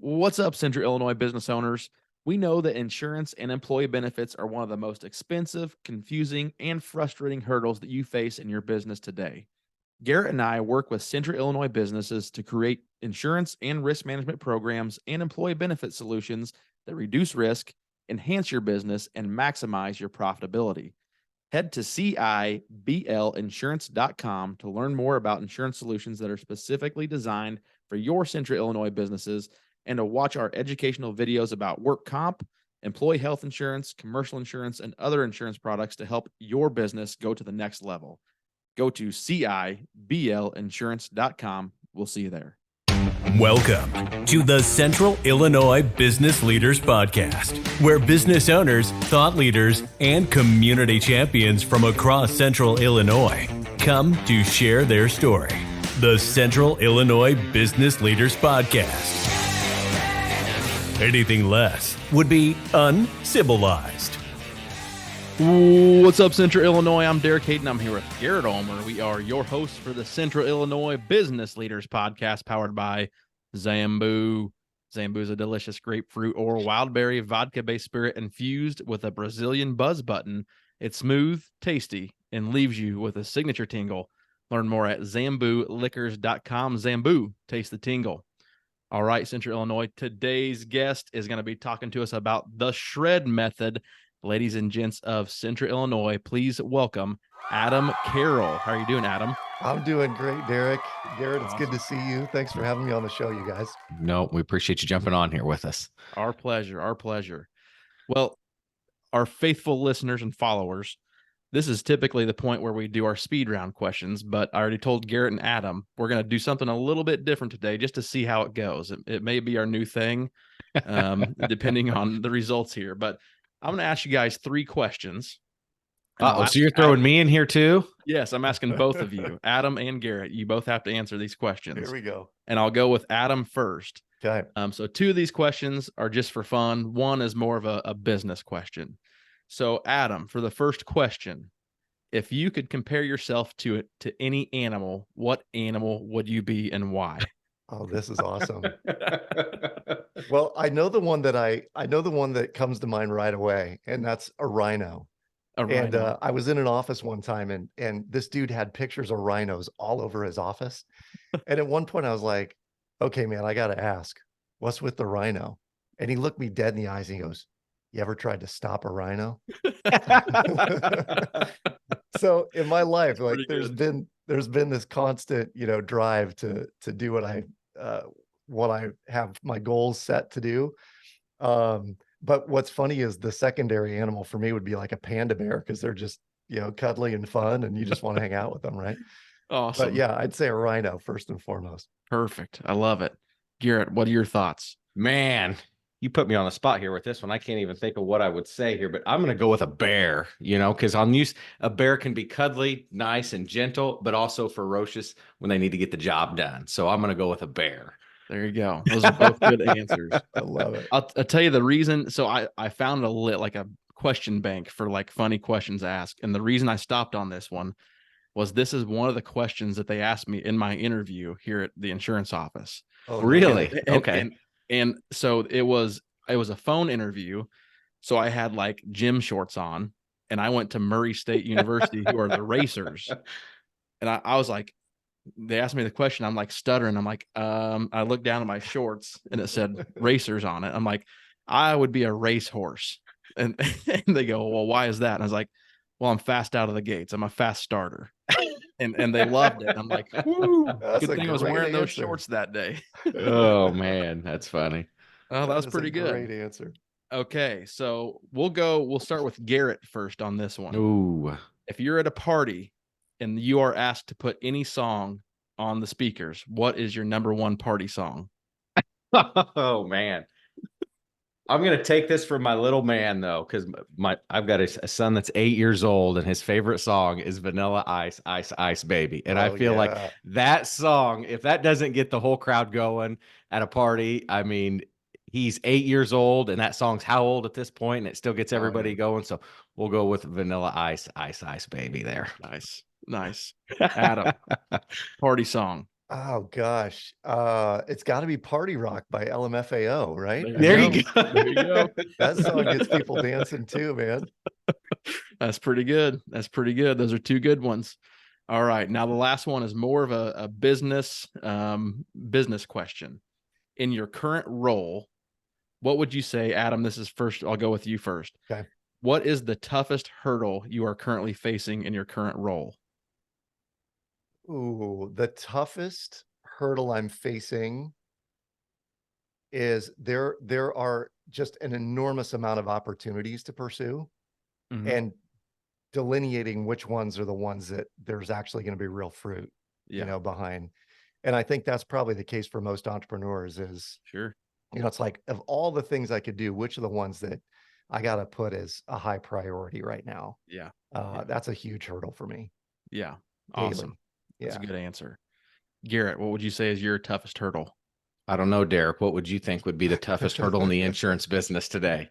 What's up, Central Illinois business owners? We know that insurance and employee benefits are one of the most expensive, confusing, and frustrating hurdles that you face in your business today. Garrett and I work with Central Illinois businesses to create insurance and risk management programs and employee benefit solutions that reduce risk, enhance your business, and maximize your profitability. Head to CIBLinsurance.com to learn more about insurance solutions that are specifically designed for your Central Illinois businesses and to watch our educational videos about work comp, employee health insurance, commercial insurance, and other insurance products to help your business go to the next level. Go to CIBLinsurance.com. We'll see you there. Welcome to the Central Illinois Business Leaders Podcast, where business owners, thought leaders, and community champions from across Central Illinois come to share their story. The Central Illinois Business Leaders Podcast. Anything less would be uncivilized. What's up, Central Illinois? I'm Derek Hayden. I'm here with Garrett Ulmer. We are your hosts for the Central Illinois Business Leaders Podcast, powered by Zambu. Zambu is a delicious grapefruit or wildberry vodka-based spirit infused with a Brazilian buzz button. It's smooth, tasty, and leaves you with a signature tingle. Learn more at zambuliquors.com. Zambu, taste the tingle. All right, Central Illinois, today's guest is going to be talking to us about the shred method. Ladies and gents of Central Illinois, please welcome Adam Carroll. How are you doing, Adam? I'm doing great, Derek. Garrett, it's good to see you. Thanks for having me on the show, you guys. No, we appreciate you jumping on here with us. Our pleasure. Our pleasure. Well, our faithful listeners and followers, this is typically the point where we do our speed round questions, but I already told Garrett and Adam, we're going to do something a little bit different today just to see how it goes. It may be our new thing, depending on the results here, but I'm going to ask you guys 3 questions. So you're throwing me in here too? Yes, I'm asking both of you, Adam and Garrett. You both have to answer these questions. Here we go. And I'll go with Adam first. Okay. So 2 of these questions are just for fun. One is more of a business question. So Adam, for the first question, if you could compare yourself to any animal, what animal would you be and why? Oh, this is awesome. Well, I know the one that comes to mind right away, and that's a rhino. And I was in an office one time, and this dude had pictures of rhinos all over his office. And at one point I was like, okay, man, I got to ask, what's with the rhino? And he looked me dead in the eyes and he goes, you ever tried to stop a rhino? So in my life, like there's been this constant, drive to do what I have my goals set to do. But what's funny is the secondary animal for me would be like a panda bear, because they're just, cuddly and fun and you just want to hang out with them, right? Awesome. But yeah, I'd say a rhino first and foremost. Perfect. I love it. Garrett, what are your thoughts? Man, you put me on the spot here with this one. I can't even think of what I would say here, but I'm going to go with a bear, because a bear can be cuddly, nice, and gentle, but also ferocious when they need to get the job done. So I'm going to go with a bear. There you go. Those are both good answers. I love it. I'll tell you the reason. So I found a question bank for like funny questions asked. And the reason I stopped on this one was this is one of the questions that they asked me in my interview here at the insurance office. Oh, really? Okay. And so it was a phone interview. So I had like gym shorts on and I went to Murray State University, who are the racers. And I was like, they asked me the question. I'm like stuttering. I'm like, I looked down at my shorts and it said racers on it. I'm like, I would be a racehorse. And they go, well, why is that? And I was like, well, I'm fast out of the gates. I'm a fast starter. And they loved it. I'm like, woo, good thing I was wearing those shorts that day. Oh man, that's funny. Oh, that was pretty good. Great answer. Okay, so we'll start with Garrett first on this one. Ooh. If you're at a party and you are asked to put any song on the speakers, what is your number 1 party song? Oh man. I'm going to take this from my little man though, because I've got a son that's 8 years old and his favorite song is Vanilla Ice, Ice, Ice Baby. And I feel like that song, if that doesn't get the whole crowd going at a party, I mean, he's 8 years old and that song's how old at this point, and it still gets everybody going. So we'll go with Vanilla Ice, Ice, Ice Baby there. Nice. Adam, party song. Oh gosh. It's got to be Party Rock by LMFAO, right? There you go. There you go. That song gets people dancing too, man. That's pretty good. That's pretty good. Those are two good ones. All right. Now the last one is more of a business question. In your current role, what would you say, Adam? This is first. I'll go with you first. Okay. What is the toughest hurdle you are currently facing in your current role? Ooh, the toughest hurdle I'm facing is there are just an enormous amount of opportunities to pursue, and delineating which ones are the ones that there's actually going to be real fruit, behind. And I think that's probably the case for most entrepreneurs is, Sure. it's like, of all the things I could do, which are the ones that I got to put as a high priority right now? Yeah. That's a huge hurdle for me. Yeah. Daily. Awesome. That's Yeah. a good answer. Garrett, what would you say is your toughest hurdle? I don't know, Derek. What would you think would be the toughest hurdle in the insurance business today?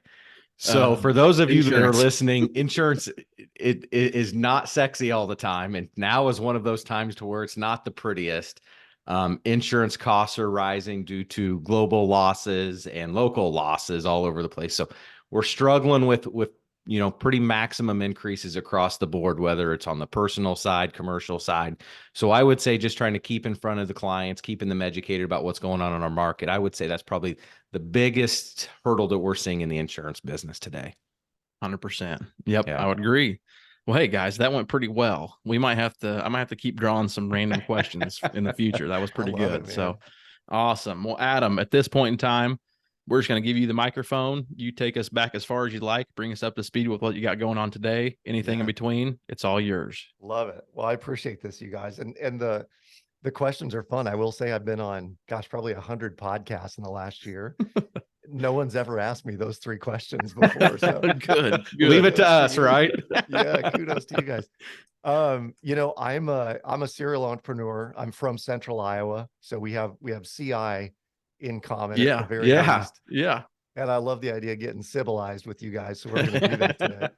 So for those of you that are listening, insurance, it is not sexy all the time. And now is one of those times to where it's not the prettiest. Insurance costs are rising due to global losses and local losses all over the place. So we're struggling with pretty maximum increases across the board, whether it's on the personal side, commercial side. So I would say just trying to keep in front of the clients, keeping them educated about what's going on in our market. I would say that's probably the biggest hurdle that we're seeing in the insurance business today. 100%. Yep. Yeah. I would agree. Well, hey guys, that went pretty well. I might have to keep drawing some random questions in the future. That was pretty good. So awesome. Well, Adam, at this point in time, we're just going to give you the microphone. You take us back as far as you'd like, bring us up to speed with what you got going on today. Anything in between, it's all yours. Love it. Well, I appreciate this, you guys. And the questions are fun. I will say I've been on, probably 100 podcasts in the last year. No one's ever asked me those 3 questions before. So good. Leave it to us, right? Yeah. Kudos to you guys. I'm a serial entrepreneur. I'm from Central Iowa. So we have CI in common at the very least. Yeah. And I love the idea of getting civilized with you guys. So we're going to do that today.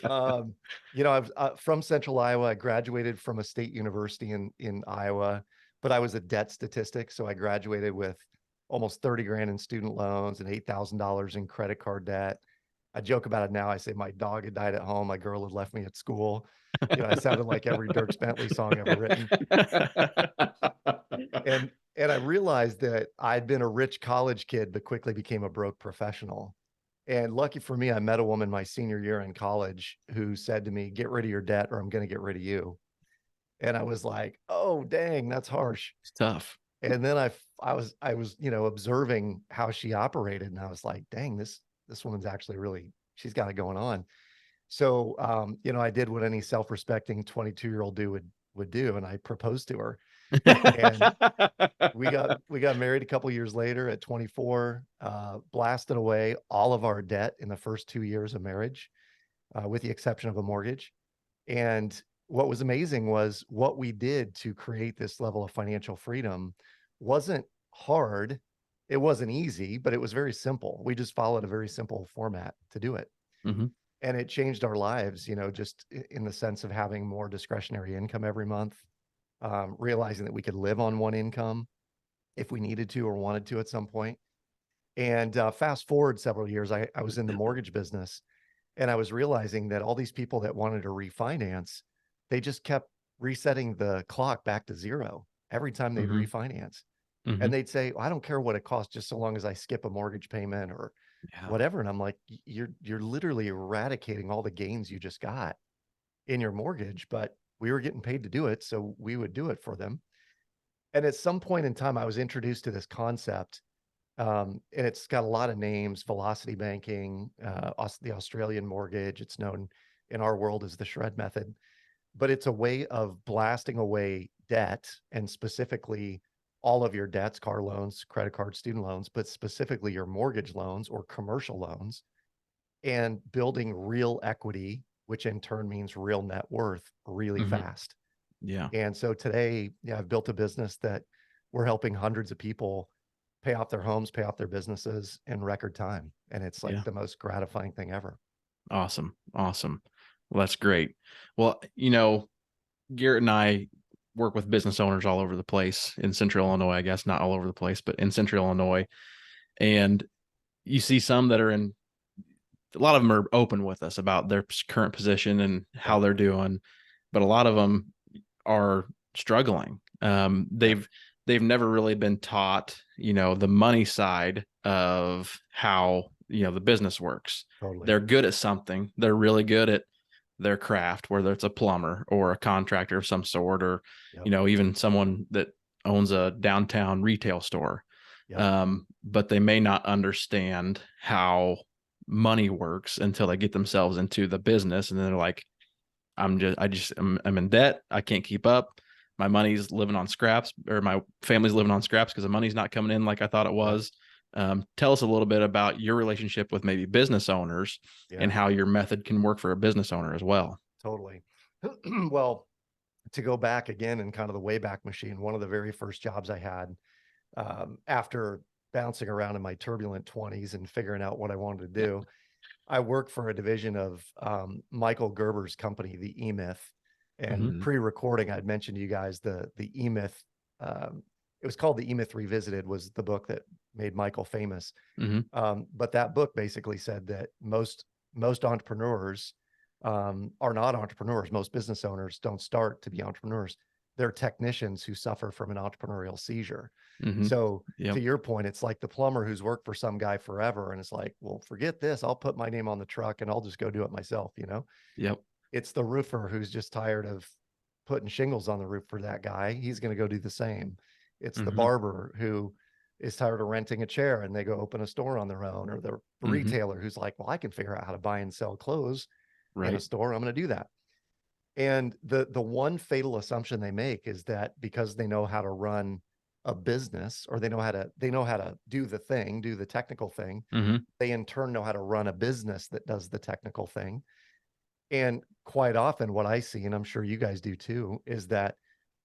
I'm from Central Iowa. I graduated from a state university in Iowa, but I was a debt statistic. So I graduated with almost 30 grand in student loans and $8,000 in credit card debt. I joke about it now. I say my dog had died at home. My girl had left me at school. I sounded like every Dierks Bentley song ever written. And I realized that I'd been a rich college kid, but quickly became a broke professional. And lucky for me, I met a woman my senior year in college who said to me, "Get rid of your debt or I'm going to get rid of you." And I was like, "Oh, dang, that's harsh." It's tough. And then I was observing how she operated, and I was like, "Dang, this woman's actually really, she's got it going on." So, I did what any self-respecting 22-year-old would do, and I proposed to her. And we got married a couple years later at 24, blasted away all of our debt in the first 2 years of marriage, with the exception of a mortgage. And what was amazing was what we did to create this level of financial freedom wasn't hard. It wasn't easy, but it was very simple. We just followed a very simple format to do it. Mm-hmm. And it changed our lives, just in the sense of having more discretionary income every month, realizing that we could live on one income if we needed to or wanted to at some point. And fast forward several years, I was in the mortgage business, and I was realizing that all these people that wanted to refinance, they just kept resetting the clock back to zero every time they'd refinance. And they'd say, "I don't care what it costs, just so long as I skip a mortgage payment or whatever." And I'm like, you're literally eradicating all the gains you just got in your mortgage, but we were getting paid to do it, so we would do it for them. And at some point in time, I was introduced to this concept, and it's got a lot of names: velocity banking, the Australian mortgage. It's known in our world as the shred method, but it's a way of blasting away debt, and specifically all of your debts, car loans, credit cards, student loans, but specifically your mortgage loans or commercial loans, and building real equity, which in turn means real net worth, really fast. Yeah. And so today, I've built a business that we're helping hundreds of people pay off their homes, pay off their businesses in record time. And it's like the most gratifying thing ever. Awesome. Well, that's great. Well, Garrett and I, work with business owners all over the place in Central Illinois, I guess, not all over the place, but in Central Illinois. And you see some that are a lot of them are open with us about their current position and how they're doing, but a lot of them are struggling. They've never really been taught, the money side of how, the business works. Totally. They're good at something. They're really good at their craft, whether it's a plumber or a contractor of some sort, or, even someone that owns a downtown retail store. But they may not understand how money works until they get themselves into the business. And then they're like, I'm in debt. I can't keep up. My money's living on scraps, or my family's living on scraps because the money's not coming in like I thought it was. Tell us a little bit about your relationship with maybe business owners and how your method can work for a business owner as well. Totally. Well, to go back again in kind of the Wayback Machine, one of the very first jobs I had after bouncing around in my turbulent 20s and figuring out what I wanted to do, I worked for a division of Michael Gerber's company, the E-Myth. And pre-recording, I'd mentioned to you guys the E-Myth. It was called The E-Myth Revisited, was the book that made Michael famous. But that book basically said that most entrepreneurs are not entrepreneurs. Most business owners don't start to be entrepreneurs. They're technicians who suffer from an entrepreneurial seizure. So to your point, it's like the plumber who's worked for some guy forever. And it's like, well, forget this. I'll put my name on the truck and I'll just go do it myself, It's the roofer who's just tired of putting shingles on the roof for that guy. He's going to go do the same. It's the barber who is tired of renting a chair and they go open a store on their own, or the retailer who's like, well, I can figure out how to buy and sell clothes in a store. I'm going to do that. And the one fatal assumption they make is that because they know how to run a business, or they know how to do the technical thing, they in turn know how to run a business that does the technical thing. And quite often what I see, and I'm sure you guys do too, is that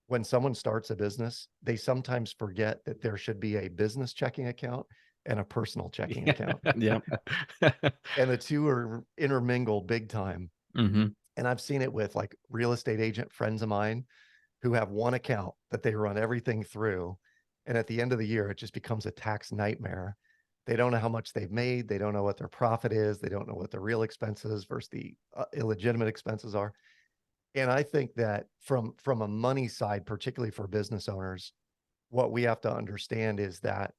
when someone starts a business, they sometimes forget that there should be a business checking account and a personal checking account. And the two are intermingled big time. And I've seen it with like real estate agent friends of mine who have one account that they run everything through. And at the end of the year, it just becomes a tax nightmare. They don't know how much they've made. They don't know what their profit is. They don't know what the real expenses versus the illegitimate expenses are. And I think that from a money side, particularly for business owners, what we have to understand is that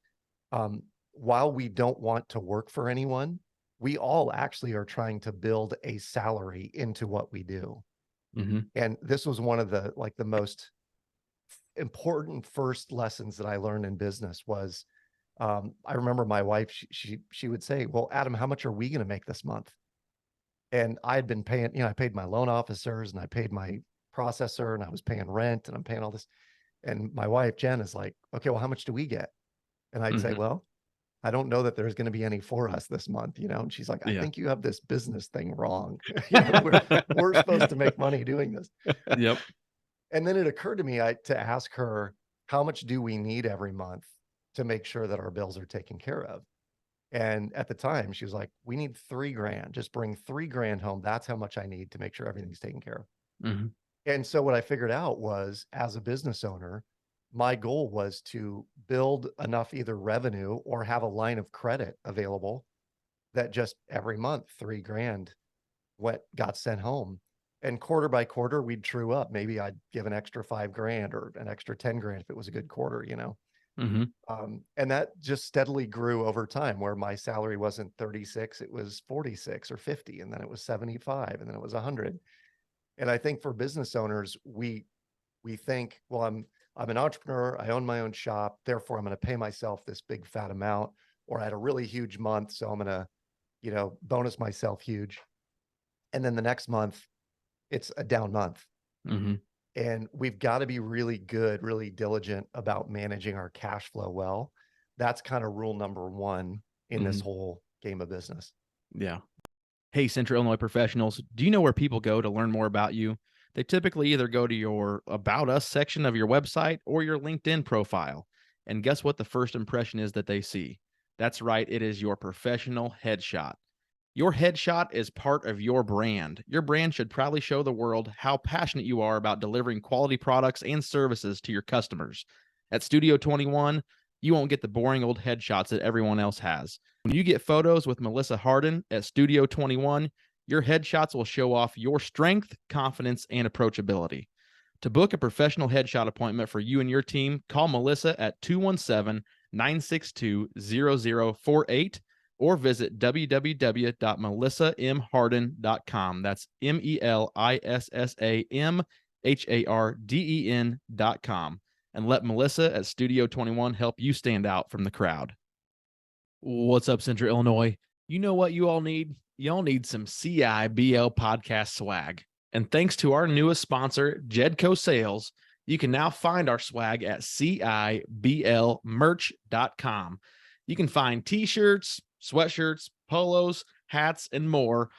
while we don't want to work for anyone, we all actually are trying to build a salary into what we do. And this was one of the most important first lessons that I learned in business was, I remember my wife, she would say, well, Adam, how much are we going to make this month? And I had been paying, I paid my loan officers and I paid my processor and I was paying rent and I'm paying all this. And my wife, Jen, is like, okay, well, how much do we get? And I'd say, well, I don't know that there's going to be any for us this month, and she's like, I think you have this business thing wrong. We're supposed to make money doing this. And then it occurred to me to ask her, how much do we need every month to make sure that our bills are taken care of? And at the time she was like, we need $3,000, just bring $3,000 home. That's how much I need to make sure everything's taken care of. And so what I figured out was, as a business owner, my goal was to build enough either revenue or have a line of credit available that just every month, $3,000 got sent home. And quarter by quarter, we'd true up. Maybe I'd give an extra $5,000 or an extra $10,000 if it was a good quarter, and that just steadily grew over time, where my salary wasn't 36, it was 46 or 50, and then it was 75, and then it was 100. And I think for business owners, we think, well, I'm an entrepreneur, I own my own shop, therefore I'm going to pay myself this big fat amount, or I had a really huge month, so I'm going to, bonus myself huge. And then the next month, it's a down month. And we've got to be really good, really diligent about managing our cash flow well. That's kind of rule number one in this whole game of business. Hey, Central Illinois professionals, do you know where people go to learn more about you? They typically either go to your About Us section of your website or your LinkedIn profile. And guess what the first impression is that they see? That's right, it is your professional headshot. Your headshot is part of your brand. Your brand should proudly show the world how passionate you are about delivering quality products and services to your customers. At Studio 21, you won't get the boring old headshots that everyone else has. When you get photos with Melissa Hardin at Studio 21, your headshots will show off your strength, confidence, and approachability. To book a professional headshot appointment for you and your team, call Melissa at 217-962-0048 or visit www.melissamharden.com. That's MELISSAMHARDEN.com. And let Melissa at Studio 21 help you stand out from the crowd. What's up, Central Illinois? You know what you all need? You all need some CIBL podcast swag. And thanks to our newest sponsor, Jedco Sales, you can now find our swag at CIBLmerch.com. You can find t-shirts, sweatshirts, polos, hats, and more,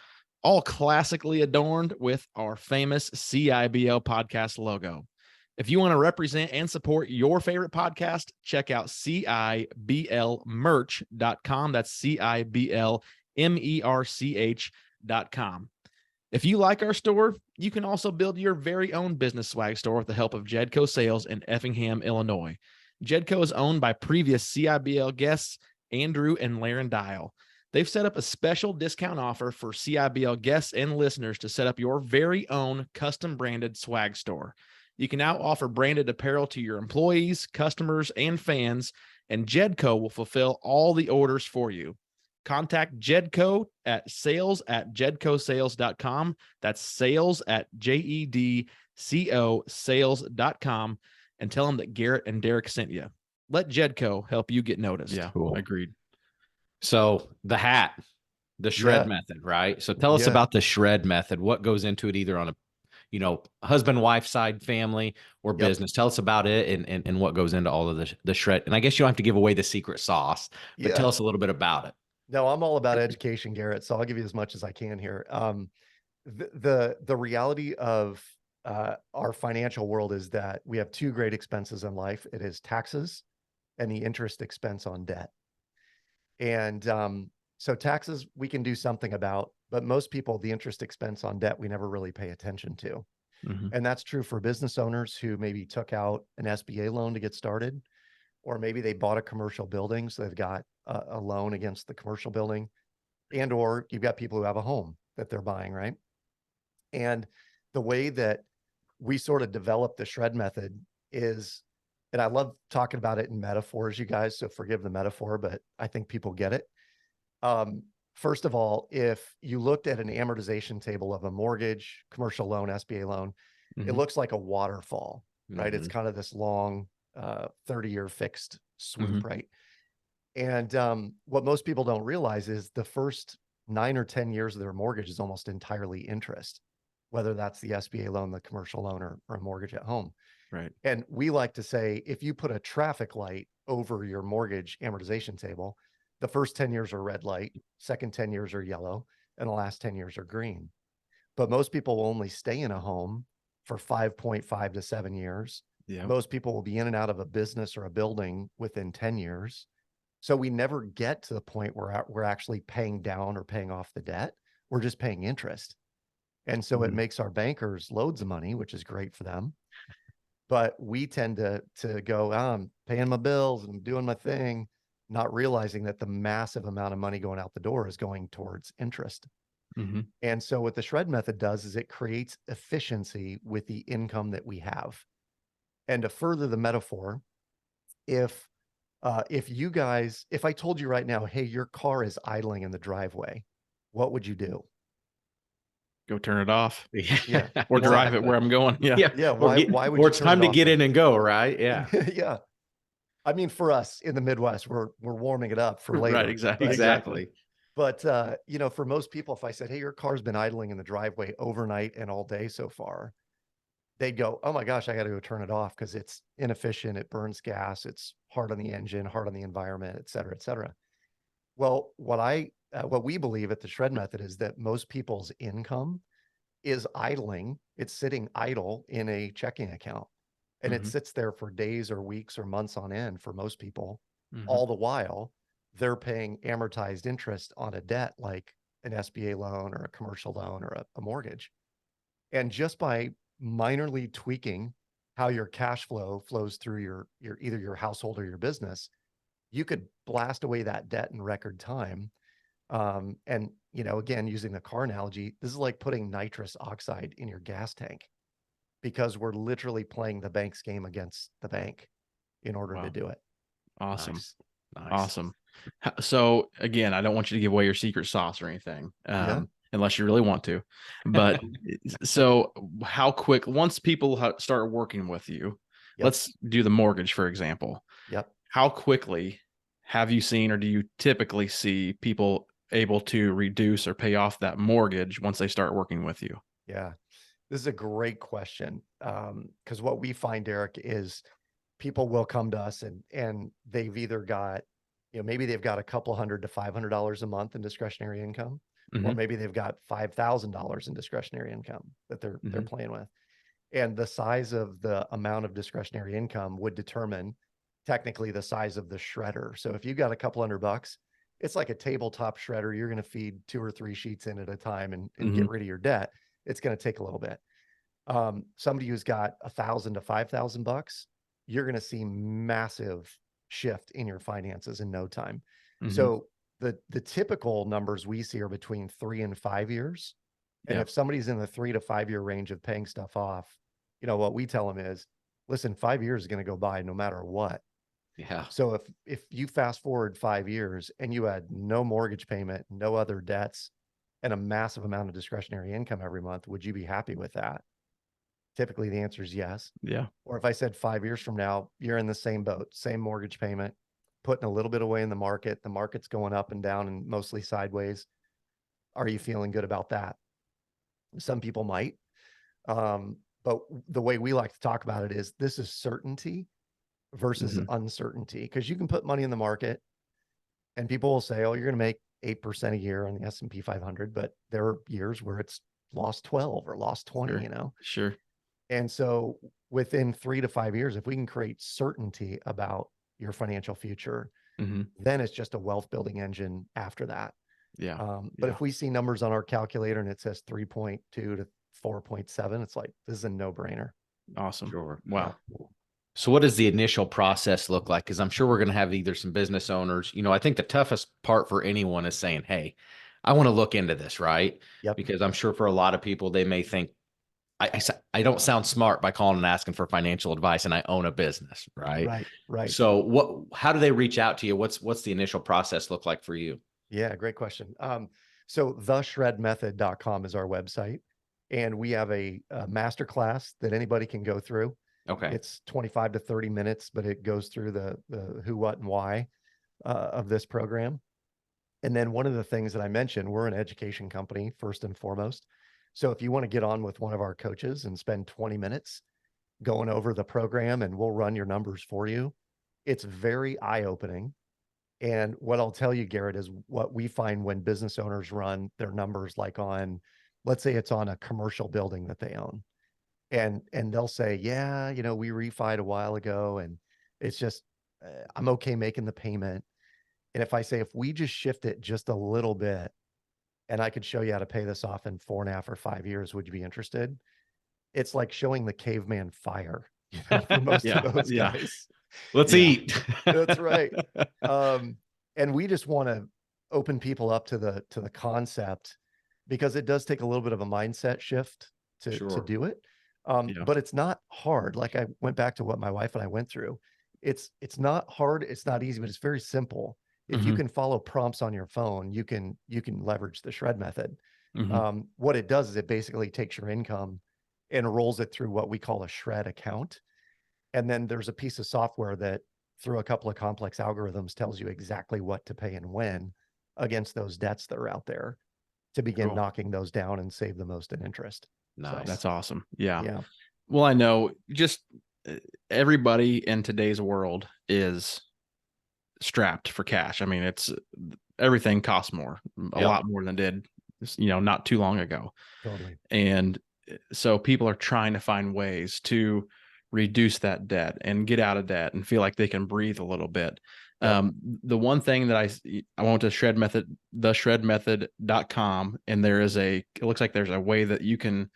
all classically adorned with our famous CIBL podcast logo. If you want to represent and support your favorite podcast, check out CIBLmerch.com. That's CIBLmerch.com. If you like our store, you can also build your very own business swag store with the help of Jedco Sales in Effingham, Illinois. Jedco is owned by previous CIBL guests, Andrew and Laren Dial. They've set up a special discount offer for CIBL guests and listeners to set up your very own custom branded swag store. You can now offer branded apparel to your employees, customers, and fans, and Jedco will fulfill all the orders for you. Contact Jedco at sales@jedcosales.com. That's sales@JEDCO sales.com, and tell them that Garrett and Derek sent you. Let Jedco help you get noticed. Yeah, cool. Agreed. So the hat, the shred method, right? So tell us about the shred method. What goes into it, either on a husband, wife side, family, or business. Tell us about it and what goes into all of the shred. And I guess you don't have to give away the secret sauce, but tell us a little bit about it. No, I'm all about education, Garrett. So I'll give you as much as I can here. The reality of our financial world is that we have two great expenses in life. It is taxes and the interest expense on debt. And so taxes we can do something about, but most people, the interest expense on debt, we never really pay attention to. Mm-hmm. And that's true for business owners who maybe took out an SBA loan to get started, or maybe they bought a commercial building, so they've got a loan against the commercial building, and or you've got people who have a home that they're buying, right? And the way that we sort of develop the shred method is, and I love talking about it in metaphors, you guys, so forgive the metaphor, but I think people get it. First of all, if you looked at an amortization table of a mortgage, commercial loan, SBA loan, mm-hmm. it looks like a waterfall, right? Mm-hmm. It's kind of this long 30-year fixed sweep, mm-hmm. right? And what most people don't realize is the first 9 or 10 years of their mortgage is almost entirely interest, whether that's the SBA loan, the commercial loan, or a mortgage at home. Right. And we like to say, if you put a traffic light over your mortgage amortization table, the first 10 years are red light, second 10 years are yellow, and the last 10 years are green. But most people will only stay in a home for 5.5 to 7 years. Yeah. Most people will be in and out of a business or a building within 10 years. So we never get to the point where we're actually paying down or paying off the debt. We're just paying interest. And so it makes our bankers loads of money, which is great for them. But we tend to go, I'm paying my bills and I'm doing my thing, not realizing that the massive amount of money going out the door is going towards interest. Mm-hmm. And so what the shred method does is it creates efficiency with the income that we have. And to further the metaphor, if I told you right now, hey, your car is idling in the driveway, what would you do? Go turn it off. Yeah. Or drive it where I'm going. Yeah. Yeah. Why would or it's time to get in and go, right? Yeah. Yeah. I mean, for us in the Midwest, we're warming it up for later. Right. Exactly. But for most people, if I said, hey, your car's been idling in the driveway overnight and all day so far, they'd go, oh my gosh, I got to go turn it off because it's inefficient. It burns gas. It's hard on the engine, hard on the environment, et cetera, et cetera. Well, what we believe at the shred method is that most people's income is idling. It's sitting idle in a checking account, and it sits there for days or weeks or months on end for most people. All the while they're paying amortized interest on a debt like an SBA loan or a commercial loan or a mortgage. And just by minorly tweaking how your cash flow flows through your either your household or your business, you could blast away that debt in record time. And, you know, again, using the car analogy, this is like putting nitrous oxide in your gas tank, because we're literally playing the bank's game against the bank in order to do it. Awesome. Nice. Awesome. So again, I don't want you to give away your secret sauce or anything, unless you really want to. But so how quick, once people start working with you, let's do the mortgage, for example. How quickly have you seen, or do you typically see people able to reduce or pay off that mortgage once they start working with you? Yeah, this is a great question. Because what we find, Derek, is people will come to us and they've either got, you know, maybe they've got a couple $100 to $500 a month in discretionary income, or maybe they've got $5,000 in discretionary income that they're playing with. And the size of the amount of discretionary income would determine technically the size of the shredder. So if you got a couple $100, it's like a tabletop shredder. You're going to feed 2 or 3 sheets in at a time and get rid of your debt. It's going to take a little bit. Somebody who's got $1,000 to $5,000, you're going to see massive shift in your finances in no time. So the typical numbers we see are between 3 and 5 years. And if somebody's in the 3 to 5 year range of paying stuff off, you know, what we tell them is, listen, 5 years is going to go by no matter what. Yeah. So if you fast forward 5 years and you had no mortgage payment, no other debts, and a massive amount of discretionary income every month, would you be happy with that? Typically the answer is yes. Yeah. Or if I said 5 years from now, you're in the same boat, same mortgage payment, putting a little bit away in the market's going up and down and mostly sideways. Are you feeling good about that? Some people might. But the way we like to talk about it is, this is certainty versus uncertainty, because you can put money in the market and people will say, oh, you're going to make 8% a year on the S&P 500, but there are years where it's lost 12 or lost 20, you know? Sure. And so within 3 to 5 years, if we can create certainty about your financial future, then it's just a wealth building engine after that. But if we see numbers on our calculator and it says 3.2 to 4.7, it's like, this is a no brainer. Awesome. Sure. Wow. So what does the initial process look like? Because I'm sure we're going to have either some business owners, you know, I think the toughest part for anyone is saying, hey, I want to look into this, right? Because I'm sure for a lot of people, they may think, I don't sound smart by calling and asking for financial advice, and I own a business, right? Right. So how do they reach out to you? What's the initial process look like for you? Yeah, great question. So theshredmethod.com is our website, and we have a masterclass that anybody can go through. Okay. It's 25 to 30 minutes, but it goes through the who, what, and why of this program. And then one of the things that I mentioned, we're an education company first and foremost. So if you want to get on with one of our coaches and spend 20 minutes going over the program, and we'll run your numbers for you, it's very eye-opening. And what I'll tell you, Garrett, is what we find when business owners run their numbers, like on, let's say it's on a commercial building that they own. And they'll say, yeah, you know, we refied a while ago and it's just, I'm okay making the payment. And if I say, if we just shift it just a little bit and I could show you how to pay this off in 4.5 or 5 years, would you be interested? It's like showing the caveman fire, you know, for most of those guys. Let's eat. That's right. And we just want to open people up to the concept, because it does take a little bit of a mindset shift to do it. But it's not hard. Like, I went back to what my wife and I went through. It's not hard. It's not easy, but it's very simple. If you can follow prompts on your phone, you can leverage the shred method. What it does is it basically takes your income and rolls it through what we call a shred account. And then there's a piece of software that, through a couple of complex algorithms, tells you exactly what to pay and when against those debts that are out there, to begin knocking those down and save the most in interest. Nice. So, That's awesome. Yeah. Well, I know just everybody in today's world is strapped for cash. I mean, everything costs more, a lot more than it did, you know, not too long ago. Totally. And so people are trying to find ways to reduce that debt and get out of debt and feel like they can breathe a little bit. The one thing that I went to theshredmethod.com, and it looks like there's a way that you can,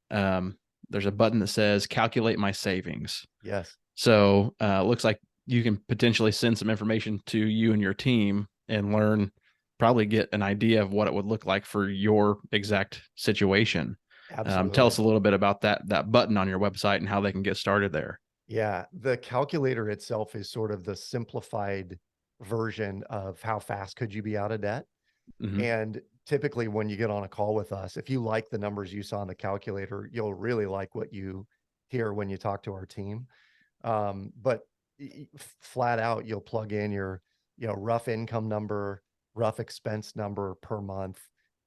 there's a button that says calculate my savings. Yes. So it looks like you can potentially send some information to you and your team and probably get an idea of what it would look like for your exact situation. Absolutely. Tell us a little bit about that button on your website and how they can get started there. Yeah. The calculator itself is sort of the simplified version of how fast could you be out of debt. Mm-hmm. And typically when you get on a call with us, if you like the numbers you saw on the calculator, you'll really like what you hear when you talk to our team. But flat out, you'll plug in your, rough income number, rough expense number per month,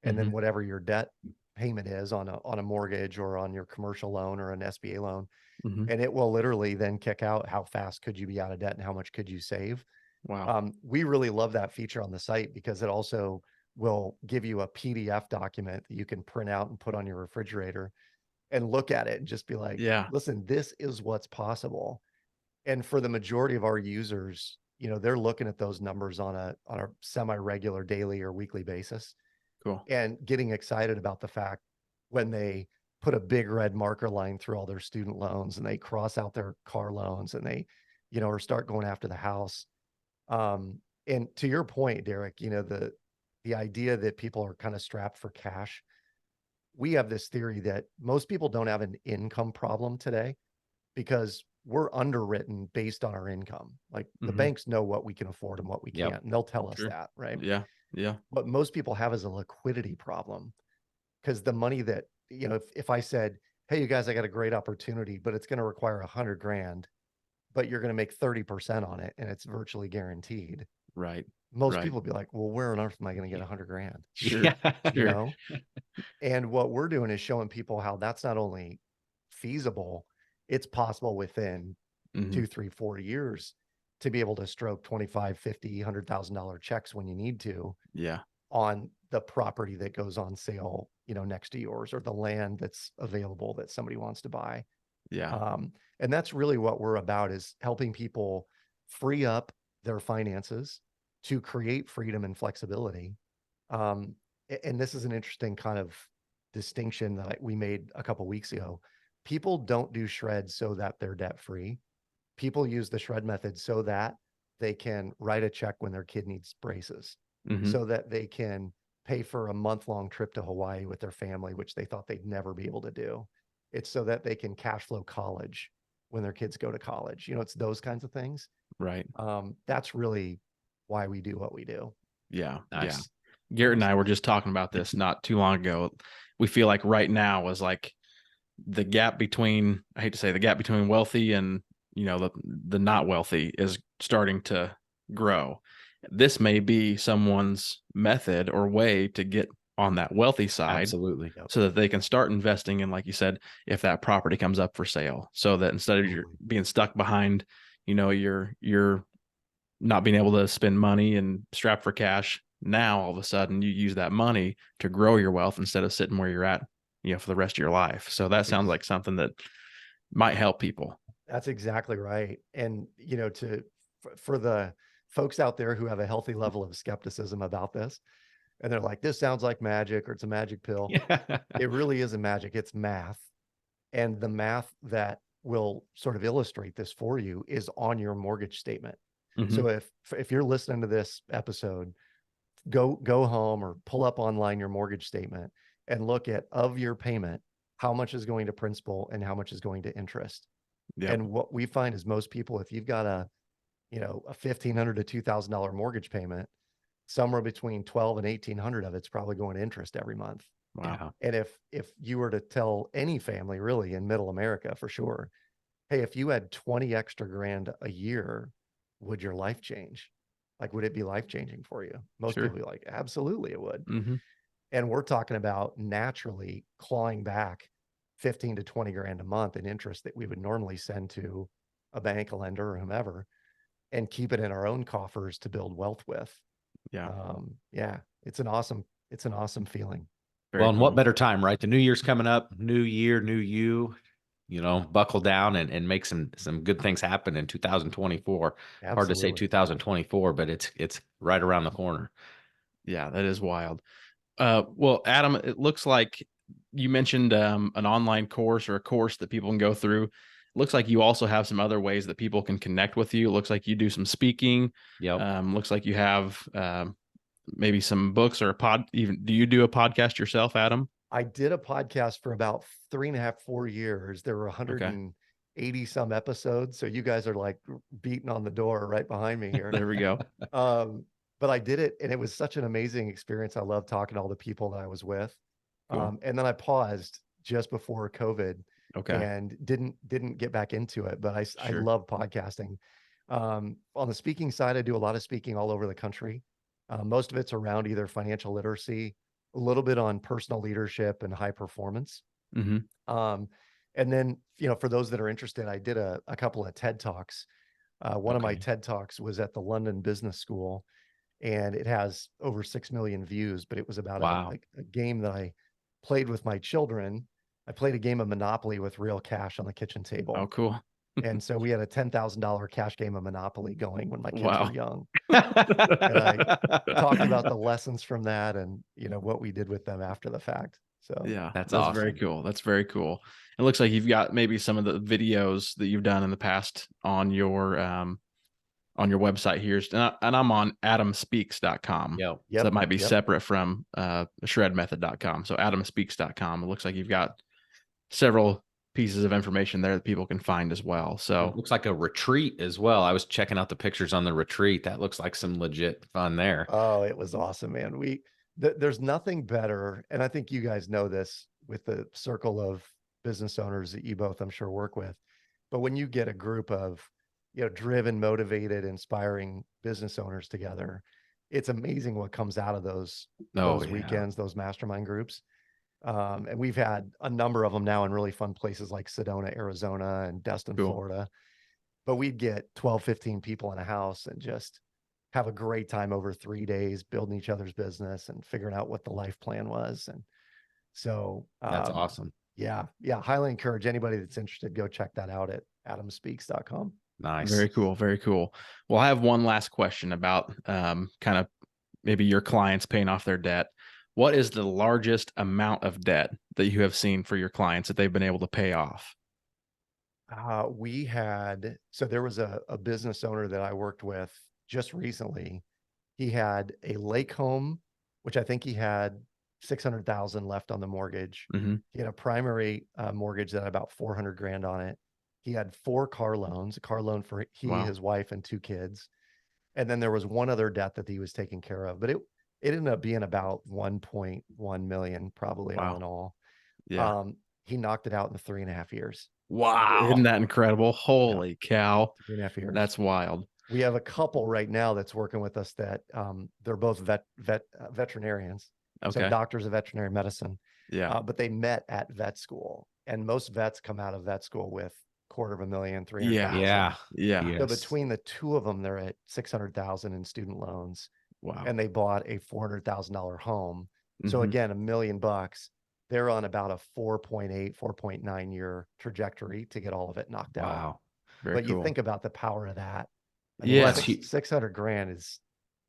and then whatever your debt payment is on a mortgage or on your commercial loan or an SBA loan. And it will literally then kick out how fast could you be out of debt and how much could you save. Wow. We really love that feature on the site because it also will give you a PDF document that you can print out and put on your refrigerator and look at it and just be like, listen, this is what's possible. And for the majority of our users, they're looking at those numbers on a semi-regular daily or weekly basis. Cool. And getting excited about the fact when they put a big red marker line through all their student loans and they cross out their car loans and they, or start going after the house. And to your point, Derek, the idea that people are kind of strapped for cash. We have this theory that most people don't have an income problem today because we're underwritten based on our income. Like the banks know what we can afford and what we can't, and they'll tell us that, right? Yeah. Yeah. What most people have is a liquidity problem because the money that, if I said, hey, you guys, I got a great opportunity, but it's going to require $100,000, but you're going to make 30% on it and it's virtually guaranteed. Right. Most people would be like, well, where on earth am I going to get $100,000? Sure. And what we're doing is showing people how that's not only feasible, it's possible within 2, 3, 4 years to be able to stroke $25,000, $50,000, $100,000 checks when you need to. Yeah. On the property that goes on sale, next to yours, or the land that's available that somebody wants to buy. Yeah. And that's really what we're about, is helping people free up their finances to create freedom and flexibility. And this is an interesting kind of distinction that we made a couple of weeks ago. People don't do shred so that they're debt free. People use the shred method so that they can write a check when their kid needs braces, so that they can pay for a month-long trip to Hawaii with their family, which they thought they'd never be able to do. It's so that they can cash flow college when their kids go to college. It's those kinds of things. Right. That's really why we do what we do. Yeah. Nice. Yeah. Garrett and I were just talking about this not too long ago. We feel like right now is like the gap between, I hate to say, the gap between wealthy and, the not wealthy is starting to grow. This may be someone's method or way to get on that wealthy side. Absolutely. So that they can start investing in, like you said, if that property comes up for sale, so that instead of you being stuck behind, you're not being able to spend money and strapped for cash. Now, all of a sudden you use that money to grow your wealth instead of sitting where you're at, for the rest of your life. So that sounds like something that might help people. That's exactly right. And, for the folks out there who have a healthy level of skepticism about this, and they're like, this sounds like magic, or it's a magic pill. It really isn't magic. It's math. And the math that will sort of illustrate this for you is on your mortgage statement. So if you're listening to this episode, go home or pull up online your mortgage statement and look at, of your payment, how much is going to principal and how much is going to interest. Yep. And what we find is most people, if you've got a $1,500 to $2,000 mortgage payment, somewhere between $1,200 and $1,800 of it's probably going to interest every month. Wow. And if you were to tell any family really in middle America for sure, hey, if you had 20 extra grand a year, would your life change? Like, would it be life-changing for you? Most people be like, absolutely it would. And we're talking about naturally clawing back 15 to 20 grand a month in interest that we would normally send to a bank, a lender, or whomever, and keep it in our own coffers to build wealth with. It's an awesome feeling. Very cool. And what better time, right? The new year's coming up, new year, new you. buckle down and make some good things happen in 2024. Hard to say Absolutely. 2024, but it's right around the corner. Yeah, that is wild. Well, Adam, it looks like you mentioned an online course or a course that people can go through. It looks like you also have some other ways that people can connect with you. It looks like you do some speaking. Yep. Looks like you have maybe some books or a pod. Even do you do a podcast yourself, Adam? I did a podcast for about 3.5, 4 years. There were Okay. 180 some episodes. So you guys are like beating on the door right behind me here. There we go. But I did it, and it was such an amazing experience. I love talking to all the people that I was with. Cool. And then I paused just before COVID Okay. and didn't get back into it. But I Sure. love podcasting. On the speaking side, I do a lot of speaking all over the country. Most of it's around either financial literacy, a little bit on personal leadership and high performance. Mm-hmm. And then, for those that are interested, I did a couple of TED Talks. One of my Okay. TED Talks was at the London Business School, and it has over 6 million views, but it was about Wow. a game that I played with my children. I played a game of Monopoly with real cash on the kitchen table. Oh, cool. And so we had a $10,000 cash game of Monopoly going when my kids Wow. were young. And I talked about the lessons from that and, what we did with them after the fact. So Yeah, That's very awesome. cool. That's very cool. It looks like you've got maybe some of the videos that you've done in the past on your website here. And I'm on adamspeaks.com. Yep. So that might be Yep. separate from shredmethod.com. So adamspeaks.com. It looks like you've got several pieces of information there that people can find as well. It So looks like a retreat as well. I was checking out the pictures on the retreat. That looks like some legit fun there. Oh, it was awesome, man. There's nothing better. And I think you guys know this with the circle of business owners that you both, I'm sure, work with. But when you get a group of, driven, motivated, inspiring business owners together, it's amazing what comes out of those Oh, yeah. weekends, those mastermind groups. And we've had a number of them now in really fun places like Sedona, Arizona, and Destin, Cool. Florida. But we'd get 12, 15 people in a house and just have a great time over 3 days, building each other's business and figuring out what the life plan was. And so That's awesome. Yeah. Highly encourage anybody that's interested, go check that out at adamspeaks.com. Nice. Very cool. Very cool. Well, I have one last question about kind of maybe your clients paying off their debt. What is the largest amount of debt that you have seen for your clients that they've been able to pay off? So there was a business owner that I worked with just recently. He had a lake home, which I think he had 600,000 left on the mortgage. Mm-hmm. He had a primary mortgage that had about 400 grand on it. He had 4 car loans, a car loan for Wow. his wife, and 2 kids. And then there was one other debt that he was taking care of, but it ended up being about 1.1 million, probably Wow. all in all. Yeah. He knocked it out in 3.5 years. Wow. Isn't that incredible? Holy cow. 3.5 years. That's wild. We have a couple right now that's working with us that they're both veterinarians. Okay. So doctors of veterinary medicine. Yeah. But they met at vet school, and most vets come out of vet school with $250,000, $300,000. Yeah. So between the two of them, they're at 600,000 in student loans. Wow. And they bought a $400,000 home. So Mhm. again, $1 million. They're on about a 4.8, 4.9 year trajectory to get all of it knocked out. Wow. Very But cool. you think about the power of that. Yeah. 600 grand is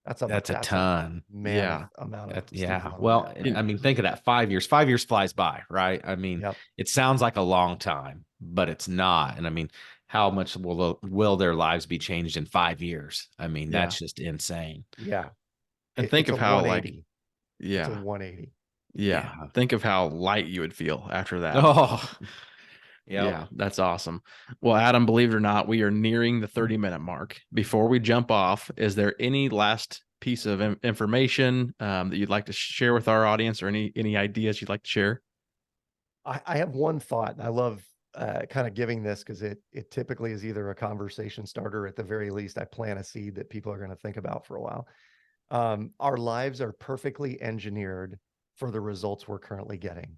that's a ton. Amount of student loan well, debt. I mean, think of that. 5 years. 5 years flies by, right? I mean, Yep. It sounds like a long time, but it's not. And I mean, how much will their lives be changed in 5 years? I mean, Yeah. that's just insane. Yeah. And think it's of a how 180. It's a yeah. 180. Yeah. Think of how light you would feel after that. Oh, Yeah, that's awesome. Well, Adam, believe it or not, we are nearing the 30-minute mark. Before we jump off, is there any last piece of information that you'd like to share with our audience, or any ideas you'd like to share? I have one thought. I love kind of giving this because it typically is either a conversation starter, or at the very least, I plant a seed that people are going to think about for a while. Our lives are perfectly engineered for the results we're currently getting.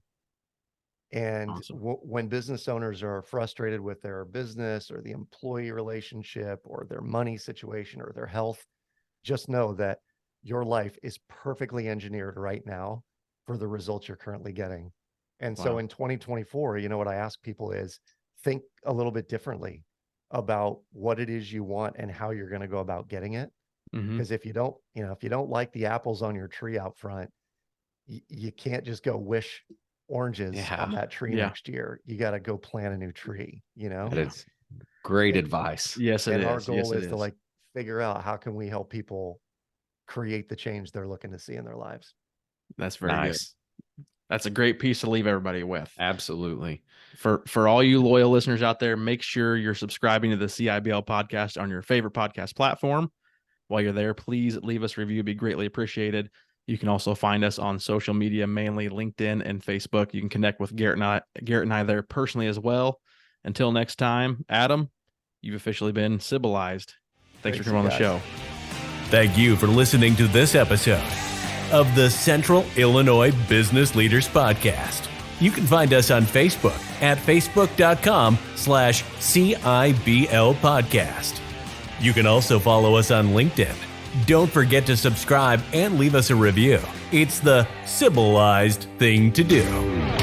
And Awesome. when business owners are frustrated with their business or the employee relationship or their money situation or their health, just know that your life is perfectly engineered right now for the results you're currently getting. And so Wow. in 2024, what I ask people is think a little bit differently about what it is you want and how you're going to go about getting it. Because if you don't like the apples on your tree out front, you can't just go wish oranges on that tree next year. You got to go plant a new tree, That is great advice. Yes, it is. Our goal is to like figure out how can we help people create the change they're looking to see in their lives. That's very nice. Good. That's a great piece to leave everybody with. Absolutely. For all you loyal listeners out there, make sure you're subscribing to the CIBL podcast on your favorite podcast platform. While you're there, please leave us a review. It'd be greatly appreciated. You can also find us on social media, mainly LinkedIn and Facebook. You can connect with Garrett and I there personally as well. Until next time, Adam, you've officially been civilized. Thanks for coming on the show. Thank you for listening to this episode of the Central Illinois Business Leaders Podcast. You can find us on Facebook at facebook.com/CIBL Podcast. You can also follow us on LinkedIn. Don't forget to subscribe and leave us a review. It's the civilized thing to do.